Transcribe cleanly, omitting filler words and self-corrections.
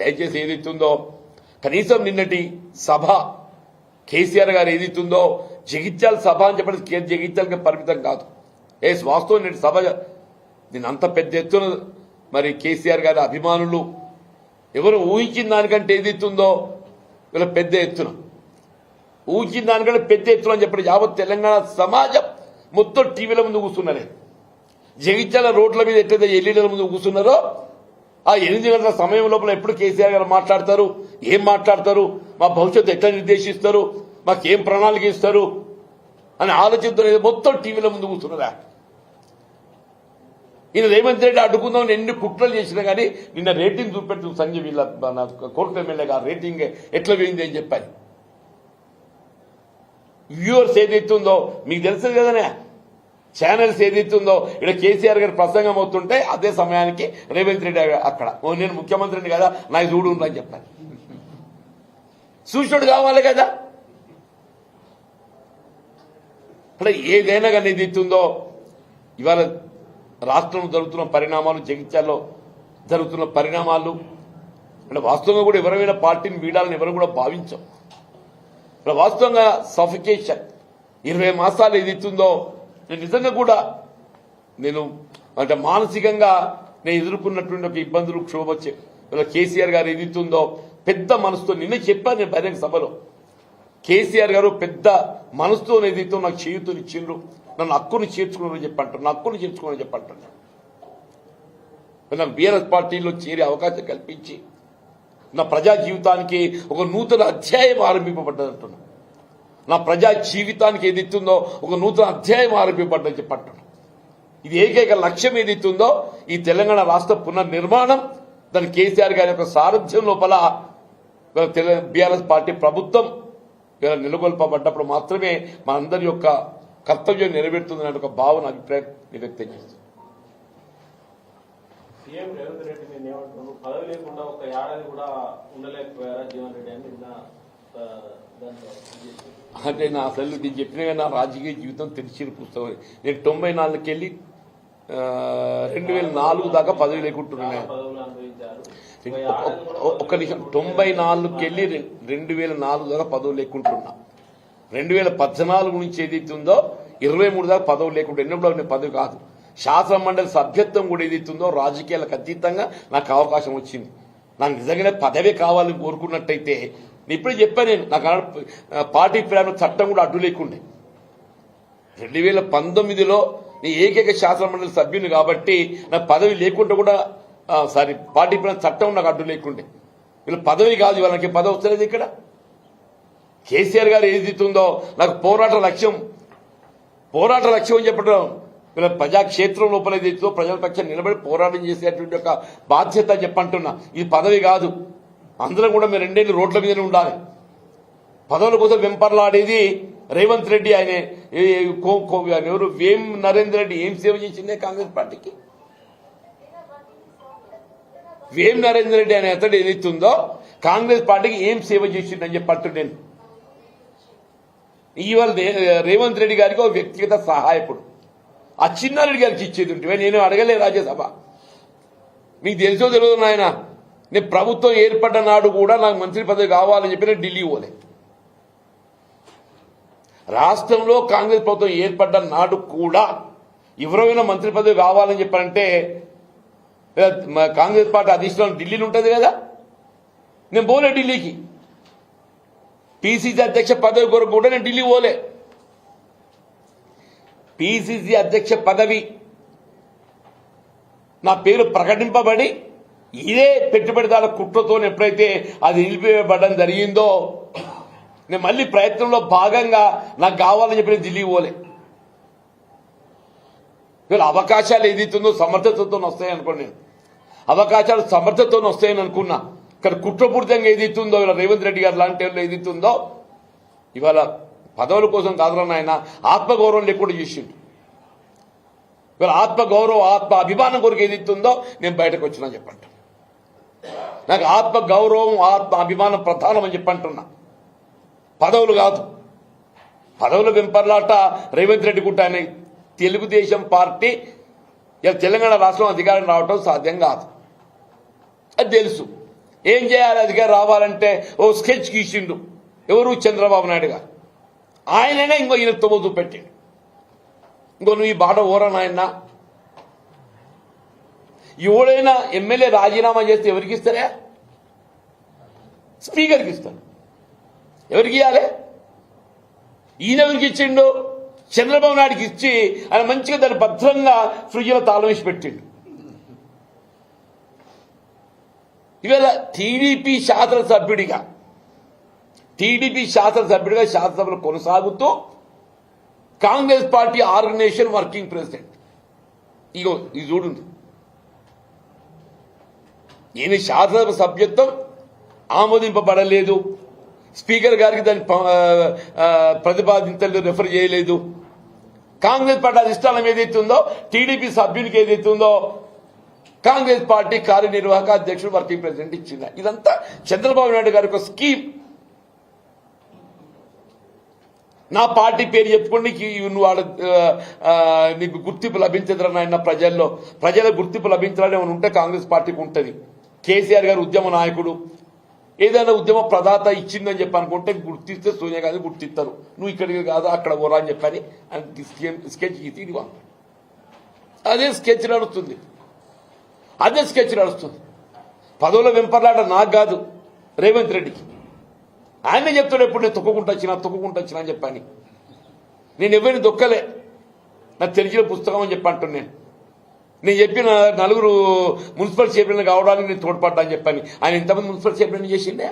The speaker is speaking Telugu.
దయచేసి ఏదైతుందో కనీసం నిన్నటి సభ కేసీఆర్ గారు ఏదైతుందో జగిత్యాల సభ అని చెప్పి జగిత్యాలకి పరిమితం కాదు. వాస్తవం నిన్నటి సభ నేను అంత పెద్ద ఎత్తున మరి కేసీఆర్ గారి అభిమానులు ఎవరు ఊహించిన దానికంటే ఏదైతుందో వీళ్ళ పెద్ద ఎత్తున ఊహించిన దానికంటే పెద్ద ఎత్తున అని చెప్పి యావత్ తెలంగాణ సమాజం మొత్తం టీవీల ముందు కూర్చున్నారే. జగిత్యాల రోడ్ల మీద ఎట్లయితే ఎల్ఈడీల ముందు కూర్చున్నారో ఆ 8 గంటల సమయం లోపల ఎప్పుడు కేసీఆర్ గారు మాట్లాడతారు, ఏం మాట్లాడతారు, మా భవిష్యత్తు ఎట్లా నిర్దేశిస్తారు, మాకేం ప్రణాళిక ఇస్తారు అని ఆలోచనతో మొత్తం టీవీల ముందు కూర్చున్నారా. ఈయన రేవంత్ రెడ్డి అడ్డుకుందాం ఎన్ని కుట్రలు చేసినా కానీ నిన్న రేటింగ్ చూపెడుతుంది సంజయ్ వీళ్ళ కోర్టు ఎమ్మెల్యే గారు రేటింగ్ ఎట్లా పోయింది అని చెప్పాలి. వ్యూవర్స్ ఏదైతుందో మీకు తెలుస్తుంది కదనే, ఛానల్స్ ఏదైతుందో ఇక్కడ కేసీఆర్ గారి ప్రసంగం అవుతుంటే అదే సమయానికి రేవంత్ రెడ్డి అక్కడ నేను ముఖ్యమంత్రిని కదా నాకు చూడు అని చెప్పాలి. సూచనుడు కావాలి కదా. అంటే ఏదైనా కానీ ఏదైతుందో ఇవాళ రాష్ట్రంలో జరుగుతున్న పరిణామాలు, జగిత్యాల్లో జరుగుతున్న పరిణామాలు అంటే వాస్తవంగా కూడా ఎవరైనా పార్టీని వీడాలని ఎవరు కూడా భావించాం. వాస్తవంగా సఫికేషన్ 20 మాసాలు ఏదైతుందో నేను నిజంగా కూడా నేను అంటే మానసికంగా నేను ఎదుర్కొన్నటువంటి ఒక ఇబ్బందులు క్షోభ కేసీఆర్ గారు ఏదైతుందో పెద్ద మనసుతో నిన్న చెప్పాను నేను బహిరంగ సభలో. కేసీఆర్ గారు పెద్ద మనసుతో ఏదైతే నాకు చేయుతూ ఇచ్చిండ్రు, నన్ను హక్కును చేర్చుకున్నారని చెప్పంటారు, నా హక్కును చేర్చుకున్నారని చెప్పంటారు. నాకు బీఆర్ఎస్ పార్టీలో చేరే అవకాశం కల్పించి నా ప్రజా జీవితానికి ఒక నూతన అధ్యాయం ఆరంభింపబడ్డదంటున్నా. నా ప్రజా జీవితానికి ఏదైతుందో ఒక నూతన అధ్యాయం ఆరంభింపబడ్డని చెప్పంటున్నా. ఇది ఏకైక లక్ష్యం ఏదైతుందో ఈ తెలంగాణ రాష్ట్ర పునర్నిర్మాణం, దాని కేసీఆర్ గారి యొక్క సారథ్యం లోపల బీఆర్ఎస్ పార్టీ ప్రభుత్వం నెలకొల్పబడ్డప్పుడు మాత్రమే మా అందరి యొక్క కర్తవ్యం నెరవేరుతుందనే ఒక భావన అభిప్రాయం వ్యక్తం చేస్తుంది. సీఎం రేవంత్ రెడ్డి ఏమంటున్నారు, పదవి లేకుండా ఒక ఏడాది కూడా ఉండలేకపోయారా జీవన్ రెడ్డి అని అంటే నా అసలు నేను చెప్పిన నా రాజకీయ జీవితం తెరిచిన పుస్తకం. నేను 94కి వెళ్ళి 2004 దాకా పదవి లేకుంటున్నాను. ఒక్క నిమిషం, 94కి వెళ్ళి 2004 దాకా పదవి లేకుంటున్నా. 2014 నుంచి ఏదైతే ఉందో 23 దాకా పదవి లేకుండా ఎన్నప్పుడు పదవి కాదు, శాసన మండలి సభ్యత్వం కూడా ఏదైతుందో రాజకీయాలకు అతీతంగా నాకు అవకాశం వచ్చింది. నాకు నిజంగానే పదవి కావాలని కోరుకున్నట్టయితే నేను ఇప్పుడే చెప్పాను, నేను నాకు పార్టీ ప్రయాణ చట్టం కూడా అడ్డు లేకుండే. 2019లో నీ ఏకైక శాసన మండలి సభ్యుని కాబట్టి నాకు పదవి లేకుండా కూడా పార్టీ ప్రయాణ చట్టం నాకు అడ్డు లేకుండే. వీళ్ళ పదవి కాదు, వాళ్ళకి పదవి వస్తలేదు. ఇక్కడ కేసీఆర్ గారు ఏదైతుందో నాకు పోరాట లక్ష్యం అని చెప్పడం, వీళ్ళ ప్రజాక్షేత్రం లోపల ఏదైతుందో ప్రజల పక్షాన్ని నిలబడి పోరాటం చేసేటువంటి ఒక బాధ్యత చెప్పంటున్నా. ఇది పదవి కాదు. అందరం కూడా మీరు 2 ఏళ్ళు రోడ్ల మీదనే ఉండాలి. పదవుల కోసం వెంపర్లాడేది రేవంత్ రెడ్డి. ఆయన ఎవరు వేం నరేందర్ రెడ్డి ఏం సేవ చేసిందే కాంగ్రెస్ పార్టీకి? వేం నరేందర్ రెడ్డి అనే అతడు ఏదైతుందో కాంగ్రెస్ పార్టీకి ఏం సేవ చేసిందని చెప్పంటు నేను. ఇవాళ రేవంత్ రెడ్డి గారికి ఒక వ్యక్తిగత సహాయకుడు, ఆ చిన్నారెడ్డి గారికి ఇచ్చేది ఉంటే నేను అడగలే రాజ్యసభ. మీకు తెలుసో తెలియదు నాయన, నేను ప్రభుత్వం ఏర్పడ్డ నాడు కూడా నాకు మంత్రి పదవి కావాలని చెప్పి నేను ఢిల్లీ పోలే. రాష్ట్రంలో కాంగ్రెస్ ప్రభుత్వం ఏర్పడ్డ నాడు కూడా ఎవరైనా మంత్రి పదవి కావాలని చెప్పారంటే కాంగ్రెస్ పార్టీ అధిష్టానం ఢిల్లీలో ఉంటుంది కదా, నేను పోలే ఢిల్లీకి. పిసిసి అధ్యక్ష పదవి కొరకు కూడా నేను ఢిల్లీ పోలే. పిసిసి అధ్యక్ష పదవి నా పేరు ప్రకటింపబడి ఇదే పెట్టుబడిదారుల కుట్రతో ఎప్పుడైతే అది నిలిపివేయబడడం జరిగిందో నేను మళ్ళీ ప్రయత్నంలో భాగంగా నాకు కావాలని చెప్పి నేను ఢిల్లీ పోలే. వీళ్ళ అవకాశాలు ఏదైతుందో సమర్థతతో వస్తాయని అనుకోండి, నేను అవకాశాలు సమర్థతతో వస్తాయని అనుకున్నా. కానీ కుట్రపూరితంగా ఏదైతుందో ఇలా రేవంత్ రెడ్డి గారు లాంటి వాళ్ళు ఏదైతుందో ఇవాళ పదవుల కోసం కాదులని ఆయన ఆత్మగౌరవం లేకుండా చేసిండు. ఇవాళ ఆత్మగౌరవం ఆత్మ అభిమానం కొరకు ఏదైతుందో నేను బయటకు వచ్చినా చెప్పంట. నాకు ఆత్మ గౌరవం ఆత్మ అభిమానం ప్రధానం అని చెప్పంటున్నా, పదవులు కాదు. పదవుల వెంపర్లాట రేవంత్ రెడ్డి గుట్ట అనే తెలుగుదేశం పార్టీ తెలంగాణ రాష్ట్రం అధికారం రావటం సాధ్యం కాదు, అది తెలుసు. ఏం చేయాలి అధికారం రావాలంటే ఓ స్కెచ్ గీసిండు ఎవరు చంద్రబాబు నాయుడు గారు. ఆయననే ఇంకో ఈయన తొమ్మ చూపెట్టిండు. ఇంకో నువ్వు ఈ బాట ఓరా నాయన. ఎవడైనా ఎమ్మెల్యే రాజీనామా చేస్తే ఎవరికి ఇస్తారా? స్పీకర్కి ఇస్తాడు. ఎవరికి ఇవ్వాలి? ఈయన ఎవరికి ఇచ్చిండు? చంద్రబాబు నాయుడికి ఇచ్చి ఆయన మంచిగా దాన్ని భద్రంగా ఫ్రిడ్జ్లో తాళం వేసి పెట్టిండు. ఇవాళ టీడీపీ శాసనసభ్యుడిగా శాసనసభలో కొనసాగుతూ Congress party organisation working president. ఇగో ఇది చూడండి. ఈయన శాసనసభ సభ్యత్వం ఆమోదింపబడలేదు. స్పీకర్ గారికి దాన్ని ప్రతిపాదించలేదు, రెఫర్ చేయలేదు. కాంగ్రెస్ పార్టీ అధిష్టానం ఏదైతే ఉందో, టీడీపీ సభ్యునికి ఏదైతే ఉందో కాంగ్రెస్ పార్టీ కార్యనిర్వాహక అధ్యక్షుడు వర్కింగ్ ప్రెసిడెంట్ ఇచ్చింది. ఇదంతా చంద్రబాబు నాయుడు గారి ఒక స్కీమ్. నా పార్టీ పేరు చెప్పుకొని నువ్వు నీకు గుర్తింపు లభించదురా నాయన. ప్రజల గుర్తింపు లభించాలని ఏమైనా ఉంటే కాంగ్రెస్ పార్టీకి ఉంటుంది. కేసీఆర్ గారు ఉద్యమ నాయకుడు, ఏదైనా ఉద్యమ ప్రదాత ఇచ్చిందని చెప్పి అనుకుంటే గుర్తిస్తే సోనియా గాంధీ గుర్తిస్తారు. నువ్వు ఇక్కడికి కాదు అక్కడ పోరా అని చెప్పని స్కెచ్ గీసి అదే స్కెచ్ నడుస్తుంది. పదవుల వెంపర్లాట నాకు కాదు, రేవంత్ రెడ్డికి. ఆయనే చెప్తాడు ఎప్పుడు నేను తొక్కుకుంటూ వచ్చినా అని చెప్పని. నేను ఎవరిని దొక్కలే, నాకు తెలిసిన పుస్తకం అని చెప్పి అంటున్నాను. నేను చెప్పిన 4 మున్సిపల్ చైర్మన్ కావడానికి నేను తోడ్పడ్డా అని చెప్పని. ఆయన ఎంతమంది మున్సిపల్ చైర్మన్ చేసిండే?